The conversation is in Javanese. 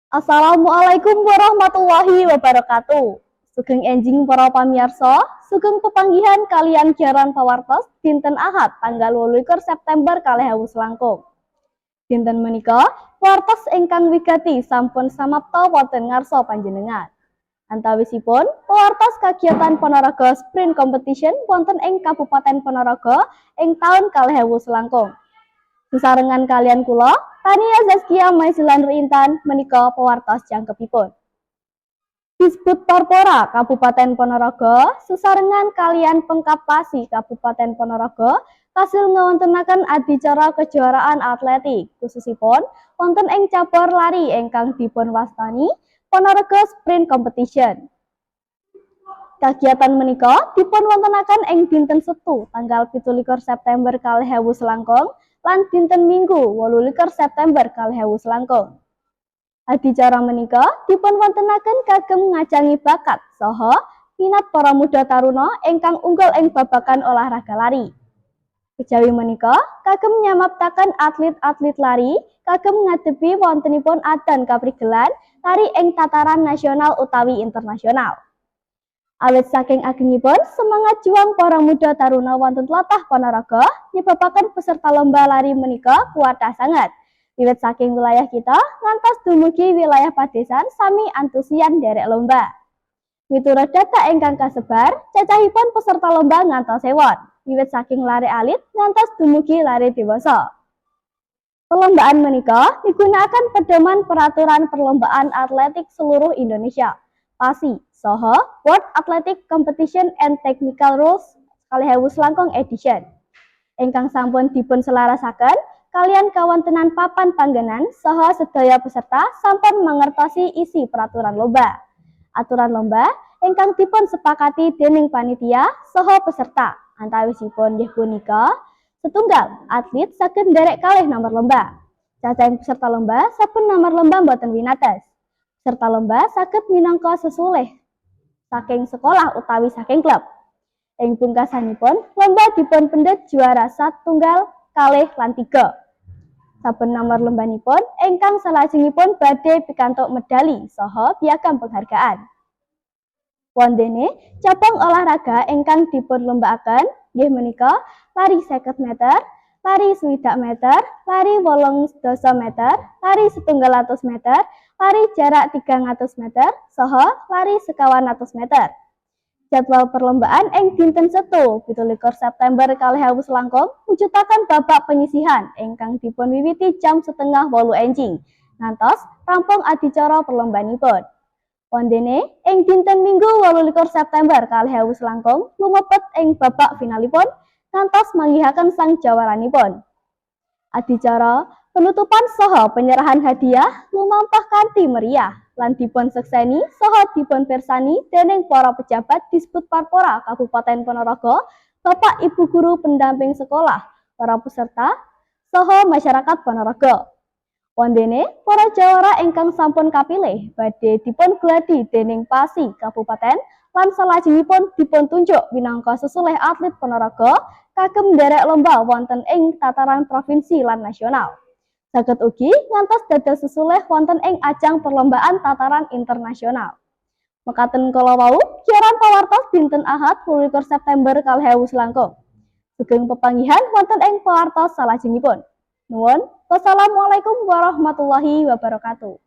Assalamualaikum warahmatullahi wabarakatuh. Sugeng enjing para pamirsa, sugeng pepanggihan kalian jaran pawartos dinten Ahad tanggal 28 September 2020 langkung. Dinten menika pawartos ingkang wigati sampun samapta wonten ngarsa panjenengan. Antawisipun pawartos kegiatan Ponorogo Sprint Competition wonten ing Kabupaten Ponorogo ing taun 2020 langkung. Sesarengan kalian kula, Tania Zaskia Maizilan Intan menika pawartos jangkepipun. Disbut Parpora Kabupaten Ponorogo sesarengan kalian Pengkapasi Kabupaten Ponorogo kasil ngawontenaken adicara kejuaraan atletik khususipun wonten ing cabur lari ingkang dipun wastani Ponorogo Sprint Competition. Kegiatan menika dipun wontenaken ing dinten Setu tanggal 17 September 2020 langkung lan dinten Minggu 28 September 2020 langkung. Adicara menika dipun wontenaken kagem ngajangi bakat saha minat para muda taruna ingkang unggul ing babagan olahraga lari. Kejawi menika kagem nyamaptaken atlet-atlet lari kagem ngadepi wontenipun adan kaprigelan lari ing tataran nasional utawi internasional. Awit saking agengipun semangat juang para muda taruna wonten tlatah Ponorogo nyebabaken peserta lomba lari menika kuatah sangat. Wiwit saking wilayah kita ngantos dumugi wilayah padesan sami antusian derek lomba. Miturut data ingkang kasebar, cacahipun peserta lomba ngantos 1000. Wiwit saking lari alit ngantos dumugi lari dewasa. Perlombaan menika digunakan pedoman peraturan perlombaan atletik seluruh Indonesia. PASI saha World Athletic Competition and Technical Rules 2020 langkung edition. Ingkang sampun dipun selarasaken kalian kawontenan papan panggenan saha sedaya peserta sampun mangertosi isi peraturan lomba. Aturan lomba ingkang dipun sepakati dening panitia saha peserta antawisipun nggih punika setunggal atlet saged nderek kalih nomor lomba. Cacahing peserta lomba saben nomor lomba boten winates. Peserta lomba saged minangka sesulih saking sekolah utawi saking klub. Ing pungkasanipun lomba dipun pendet juara satunggal, kalih lan 3. Saben nomor lombanipun ingkang salajengipun badhe pikantuk medali saha piagam penghargaan. Wondene cabang olahraga ingkang dipun lombaaken nggih menika lari 50 meter, lari 60 meter, lari 80 meter, lari 100 meter, lari jarak 300 meter, saha lari 100 meter. Jadwal perlombaan ing dinten Setu 17 September 2020 langkung mujudaken babak penyisihan ingkang dipun wiwiti jam 7:30 enjing ngantos rampung adicara perlombaanipun. Wondene ing dinten Minggu 28 September 2020 langkung lumebet ing babak finalipun ngantos manggihaken sang jawaranipun. Adicara penutupan saha penyerahan hadiah lumampah kanthi meriah lan dipun sekseni saha dipun pirsani dening para pejabat Disbut Parpora Kabupaten Ponorogo, Bapak Ibu guru pendamping sekolah, para peserta saha masyarakat Ponorogo. Wondene para jawara ingkang sampun kapilih badhe dipun gladi dening PASI Kabupaten lan salajengipun dipun tunjuk minangka sesulih atlet Ponorogo kagem nderek lomba wonten ing tataran provinsi lan nasional. Saged ugi ngantos dados sesulih wonten ing ajang perlombaan tataran internasional. Mekaten kala wau siaran pawartos dinten Ahad 28 September 2020 langkung. Sugeng pepanggihan wonten ing pawartos salajengipun. Nuwun, wassalamualaikum warahmatullahi wabarakatuh.